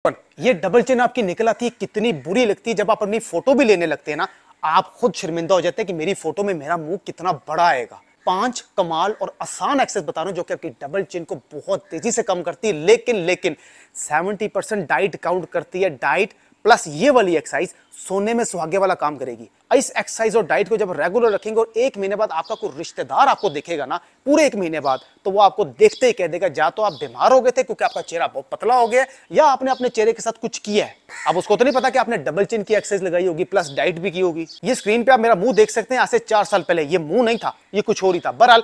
पर ये double chin आपकी निकल आती है, कितनी बुरी लगती है। जब आप अपनी फोटो भी लेने लगते हैं ना, आप खुद शर्मिंदा हो जाते हैं कि मेरी फोटो में मेरा मुंह कितना बड़ा आएगा। 5 कमाल और आसान एक्सरसाइज बता रहा हूं जो कि आपकी डबल चिन को बहुत तेजी से कम करती है। लेकिन 70% डाइट काउंट करती है। डाइट प्लस ये वाली एक्सरसाइज सोने में सुहागे वाला काम करेगी। इस एक्सरसाइज और डाइट को जब रेगुलर रखेंगे और 1 महीने बाद आपका कोई रिश्तेदार आपको देखेगा ना, पूरे 1 महीने बाद, तो वो आपको देखते ही कह देगा या तो आप बीमार हो गए थे क्योंकि आपका चेहरा बहुत पतला हो गया, या आपने अपने चेहरे के साथ कुछ किया है। अब उसको तो नहीं पता कि आपने डबल चिन की एक्सरसाइज लगाई होगी प्लस डाइट भी की होगी। ये स्क्रीन पे आप मेरा मुंह देख सकते हैं। आज से 4 साल पहले ये मुंह नहीं था, ये कुछ और ही था। बहरहाल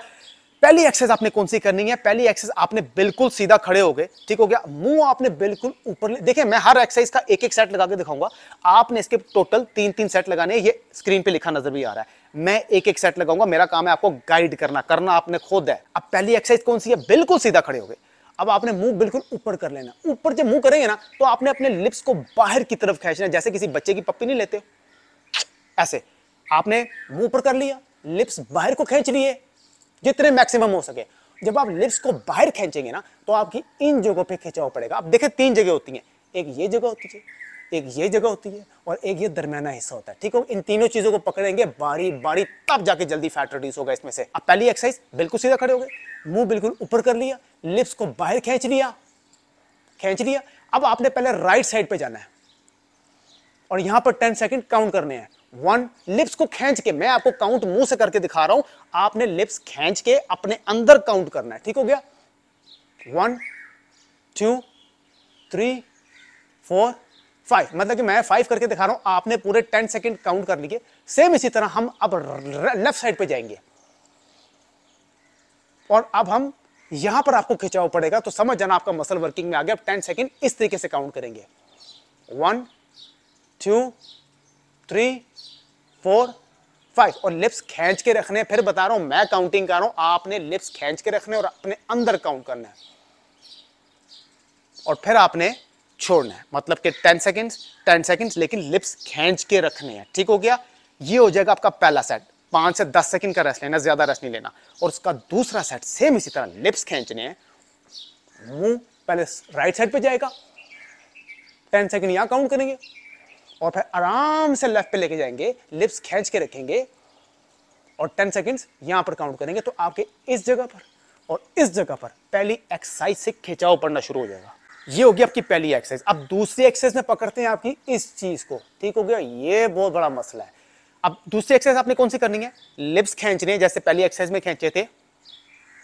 पहली एक्सरसाइज आपने कौन सी करनी है? पहली एक्सरसाइज आपने बिल्कुल सीधा खड़े हो गए, ठीक हो गया। मुंह आपने बिल्कुल ऊपर, देखिए मैं हर एक्सरसाइज का एक एक सेट लगा के दिखाऊंगा। आपने इसके टोटल 3-3 सेट लगाने हैं। ये स्क्रीन पे लिखा नजर भी आ रहा है। मैं एक एक सेट लगाऊंगा, मेरा काम है आपको गाइड करना आपने खुद है। अब पहली एक्सरसाइज कौन सी है? बिल्कुल सीधा खड़े हो गए। अब आपने मुंह बिल्कुल ऊपर कर लेना। ऊपर जब मुंह करेंगे ना, तो आपने अपने लिप्स को बाहर की तरफ खींचना, जैसे किसी बच्चे की पप्पी नहीं लेते ऐसे। आपने मुंह ऊपर कर लिया, लिप्स बाहर को खींच लिए जितने मैक्सिमम हो सके। जब आप लिप्स को बाहर खींचेंगे ना, तो आपकी इन जगहों पे खिंचाव पड़ेगा। अब देखिए 3 जगह होती हैं, एक ये जगह होती है, एक ये जगह होती है, और एक ये दरमियाना हिस्सा होता है, ठीक हो। इन तीनों चीजों को पकड़ेंगे बारी बारी, तब जाके जल्दी फैट रिड्यूस होगा इसमें से। अब पहली एक्सरसाइज, बिल्कुल सीधा खड़े हो गए, मुंह बिल्कुल ऊपर कर लिया, लिप्स को बाहर खींच लिया। अब आपने पहले राइट साइड पे जाना है और यहां पर 10 सेकंड काउंट करने हैं। 1, लिप्स को खींच के, मैं आपको काउंट मुंह से करके दिखा रहा हूं, आपने लिप्स खींच के अपने अंदर काउंट करना है, ठीक हो गया। 1 2 3 4 5, मतलब कि मैं 5 करके दिखा रहा हूं, आपने पूरे 10 सेकंड काउंट कर लिए। सेम इसी तरह हम अब लेफ्ट साइड पे जाएंगे और अब हम यहां पर आपको खिंचाव पड़ेगा, तो समझ जाना आपका मसल वर्किंग में आ गया। अब 10 सेकंड इस तरीके से काउंट करेंगे। 1 2 3 4 5, और लिप्स खींच के रखने। फिर बता रहा हूं, मैं काउंटिंग कर रहा हूं, आपने लिप्स खींच के रखने और अपने अंदर काउंट करना है, और फिर आपने छोड़ना है। मतलब कि 10 सेकंड्स, लेकिन लिप्स खींच के रखने हैं, ठीक हो गया। ये हो जाएगा आपका पहला सेट। 5 से 10 सेकंड का रेस्ट लेना, ज्यादा रेस्ट नहीं लेना। और उसका दूसरा सेट सेम इसी तरह, लिप्स खींचने हैं, मुंह पहले राइट साइड पे जाएगा, 10 सेकंड यहां काउंट करेंगे, और फिर आराम से लेफ्ट पे लेके जाएंगे, लिप्स खींच के रखेंगे, और 10 सेकंड्स यहां पर काउंट करेंगे। तो आपके इस जगह पर और इस जगह पर पहली एक्सरसाइज से खिंचाव पड़ना शुरू हो जाएगा। ये होगी आपकी पहली एक्सरसाइज। अब दूसरी एक्सरसाइज में पकड़ते हैं आपकी इस चीज को, ठीक हो गया। ये बहुत बड़ा मसला है। अब दूसरी एक्सरसाइज आपने कौन सी करनी है? लिप्स खींचने हैं, जैसे पहली एक्सरसाइज में खींचे थे,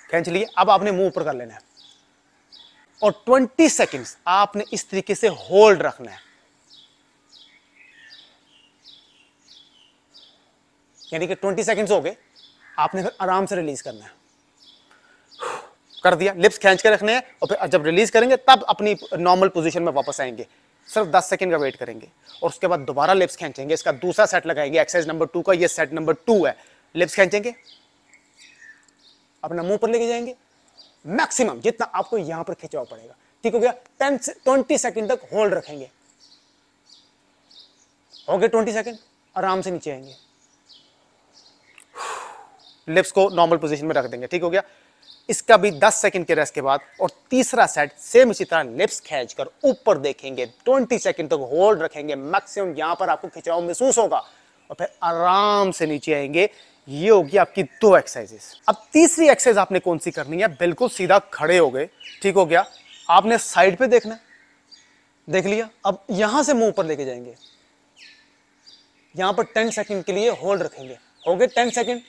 खींच लिए। अब आपने मुंह ऊपर कर लेना है और 20 सेकंड्स आपने इस तरीके से होल्ड रखना है, यानी कि 20 सेकंड्स हो गए, आपने फिर आराम से रिलीज करना है। कर दिया, लिप्स खींच के रखने हैं, और फिर जब रिलीज करेंगे तब अपनी नॉर्मल पोजीशन में वापस आएंगे। सिर्फ 10 सेकंड का वेट करेंगे और उसके बाद दोबारा लिप्स खींचेंगे। इसका दूसरा सेट लगाएंगे, एक्सरसाइज नंबर 2 का। ये सेट नंबर 2 है। लिप्स खींचेंगे, अपना मुंह पर लेके जाएंगे, मैक्सिमम जितना आपको यहां पर खिंचाव पड़ेगा, ठीक हो गया। 10 से 20 सेकंड तक होल्ड रखेंगे। हो गए 20 सेकंड, आराम से नीचे आएंगे, लिप्स को नॉर्मल पोजीशन में रख देंगे, ठीक हो गया। इसका भी 10 सेकंड के रेस्ट के बाद, और तीसरा सेट सेम इसी तरह, लिप्स खींचकर ऊपर देखेंगे, 20 सेकंड तक होल्ड रखेंगे, मैक्सिमम यहां पर आपको खिंचाव महसूस होगा, और फिर आराम से नीचे आएंगे। ये होगी आपकी 2 एक्सरसाइजेस। अब तीसरी एक्सरसाइज आपने कौन सी करनी है? बिल्कुल सीधा खड़े हो गए, ठीक हो गया। आपने साइड पे देखना, देख लिया। अब यहां से मुंह ऊपर लेके जाएंगे, यहां पर 10 सेकंड के लिए होल्ड रखेंगे। हो गए 10 सेकंड,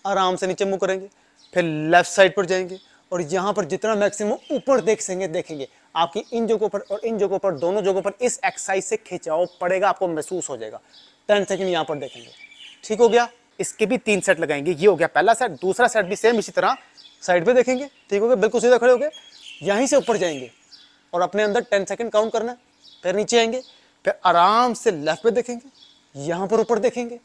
आराम से नीचे मुंह करेंगे, फिर लेफ्ट साइड पर जाएंगे, और यहां पर जितना मैक्सिमम ऊपर देखेंगे, आपकी इन जगहों पर और इन जगहों पर, दोनों जगहों पर इस एक्सरसाइज से खिंचाव पड़ेगा, आपको महसूस हो जाएगा। 10 सेकंड यहां पर देखेंगे, ठीक हो गया। इसके भी 3 सेट लगाएंगे। ये हो गया पहला सेट। दूसरा सेट भी सेम इसी तरह, साइड पे देखेंगे, ठीक हो गया, बिल्कुल सीधा खड़े हो गए, यहीं से ऊपर जाएंगे और अपने अंदर 10 सेकंड काउंट करना है, फिर नीचे आएंगे, फिर आराम से लेफ्ट पे देखेंगे, यहां पर ऊपर देखेंगे,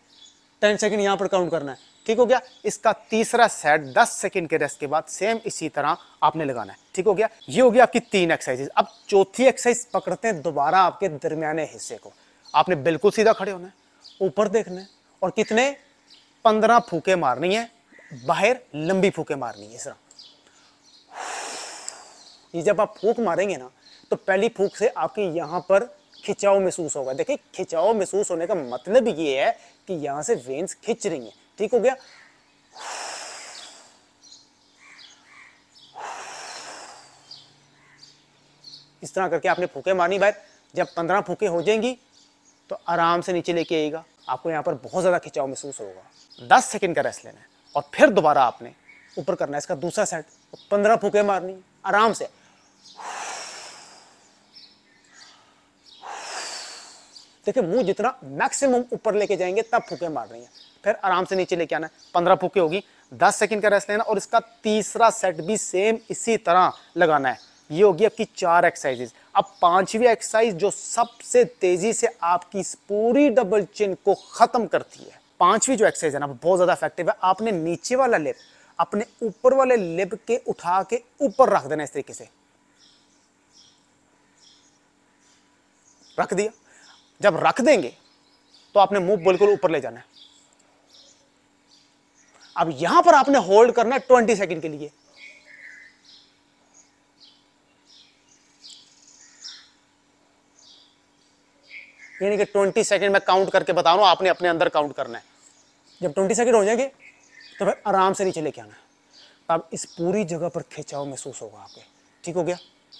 10 सेकंड यहां पर काउंट करना है, ठीक हो गया। इसका तीसरा सेट 10 सेकंड के रेस्ट के बाद सेम इसी तरह आपने लगाना है, ठीक हो गया। ये हो गया आपकी 3 एक्सरसाइजेस। अब चौथी एक्सरसाइज पकड़ते हैं दोबारा आपके दरमियाने हिस्से को। आपने बिल्कुल सीधा खड़े होना है, ऊपर देखना है, और कितने 15 फूके मारनी है, बाहर लंबी फूके मारनी है। इस तरह ये जब आप फूक मारेंगे ना, तो पहली फूंक से आपके यहाँ पर खिंचाव महसूस होगा। देखिए खिंचाव महसूस होने का मतलब ये है कि यहाँ से वेन्स खिंच रही हैं। ठीक हो गया। इस तरह करके आपने फूंके मारनी बाहर। जब 15 फूंके हो जाएंगी तो आराम से नीचे लेके आइएगा। आपको यहाँ पर बहुत ज़्यादा खिंचाव महसूस होगा। 10 सेकंड का रेस्ट लेना है और फिर दोबारा आपने ऊपर करना है इसका दूसरा सेट। 15 फूंके मारनी है आराम से। देखिए मुंह जितना मैक्सिमम ऊपर लेके जाएंगे तब फूंके मार रही हैं। फिर आराम से नीचे लेके आना है। 15 फूंके होगी, 10 सेकंड का रेस्ट लेना और इसका तीसरा सेट भी सेम इसी तरह लगाना है। ये होगी आपकी 4 एक्सरसाइजेस। अब 5वीं एक्सरसाइज जो सबसे तेजी से आपकी पूरी डबल चिन को खत्म करती है। 5वीं जो एक्सरसाइज है ना बहुत ज्यादा इफेक्टिव है। आपने नीचे वाला लिप अपने ऊपर वाले लिप के उठा के ऊपर रख देना। इस तरीके से रख दिया। जब रख देंगे तो आपने मुंह बिल्कुल ऊपर ले जाना है। अब यहां पर आपने होल्ड करना है 20 सेकंड के लिए। यानी कि 20 सेकंड में काउंट करके बता रहा हूं, आपने अपने अंदर काउंट करना है। जब 20 सेकंड हो जाएंगे तो फिर आराम से नीचे लेके आना है। अब इस पूरी जगह पर खिंचाव महसूस होगा आपके। ठीक हो गया।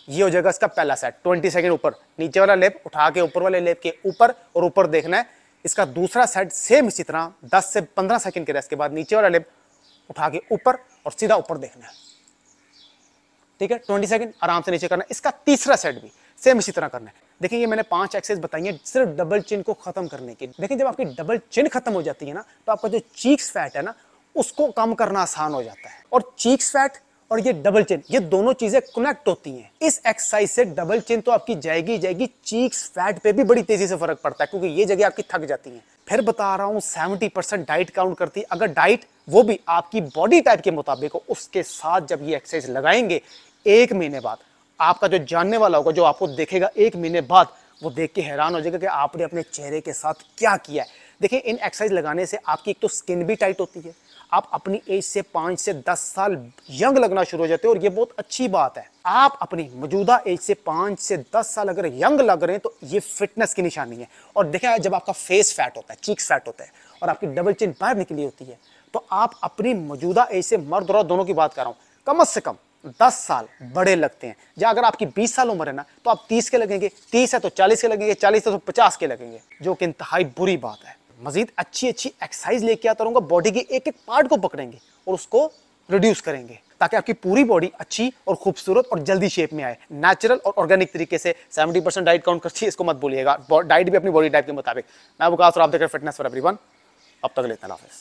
ये हो जाएगा इसका पहला सेट। 20 सेकंड ऊपर, नीचे वाला लेप उठा के ऊपर वाले लेप के ऊपर और ऊपर देखना है। इसका दूसरा सेट सेम इसी तरह 10 से 15 सेकंड के रेस्ट के बाद नीचे वाला लेप उठा के ऊपर और सीधा ऊपर देखना है। ठीक है। 20 सेकंड आराम से नीचे करना है। इसका तीसरा सेट भी सेम इसी तरह करना है। देखिए ये मैंने 5 एक्सरसाइज बताई हैं सिर्फ डबल चिन को खत्म करने के। देखिए जब आपकी डबल चिन खत्म हो जाती है ना तो आपका जो चीक्स फैट है ना उसको कम करना आसान हो जाता है। और चीक्स फैट और ये डबल चिन ये दोनों चीजें कनेक्ट होती हैं। इस एक्सरसाइज से डबल चिन तो आपकी जाएगी। चीक्स फैट पे भी बड़ी तेजी से फर्क पड़ता है क्योंकि ये जगह आपकी थक जाती है। फिर बता रहा हूं 70% डाइट काउंट करती है। अगर डाइट वो भी आपकी बॉडी टाइप के मुताबिक हो, उसके साथ जब ये एक्सरसाइज लगाएंगे 1 महीने बाद आपका जो जानने वाला होगा, जो आपको देखेगा 1 महीने बाद, वो देख के हैरान हो जाएगा कि आपने अपने चेहरे के साथ क्या किया है। देखिए इन एक्सरसाइज लगाने से आपकी एक तो स्किन भी टाइट होती है। आप अपनी एज से 5 से 10 साल यंग लगना शुरू हो जाते हो और ये बहुत अच्छी बात है। आप अपनी मौजूदा एज से 5 से 10 साल अगर यंग लग रहे हैं तो ये फिटनेस की निशानी है। और देखा जब आपका फेस फैट होता है, चीक्स फैट होता है और आपकी डबल चिन बाहर निकली होती है तो आप अपनी मौजूदा एज से, मर्द और दोनों की बात कर रहा हूं, कम से कम 10 साल बड़े लगते हैं। या अगर आपकी 20 साल उम्र है ना तो आप 30 के लगेंगे, 30 है तो 40 के लगेंगे, 40 है तो 50 के लगेंगे, जो कि इंतहाई बुरी बात है। मजीद अच्छी एक्सरसाइज लेके आता रहूंगा। बॉडी के एक एक पार्ट को पकड़ेंगे और उसको रिड्यूस करेंगे ताकि आपकी पूरी बॉडी अच्छी और खूबसूरत और जल्दी शेप में आए, नेचुरल और ऑर्गेनिक तरीके से। 70% डाइट काउंट करती है, इसको मत भूलिएगा। डाइट भी अपनी बॉडी टाइप के मुताबिक। मैं वकास और आप देख रहे हैं फिटनेस फॉर एवरीवन। अब तक लेते हैं, अल्लाह हाफिज़।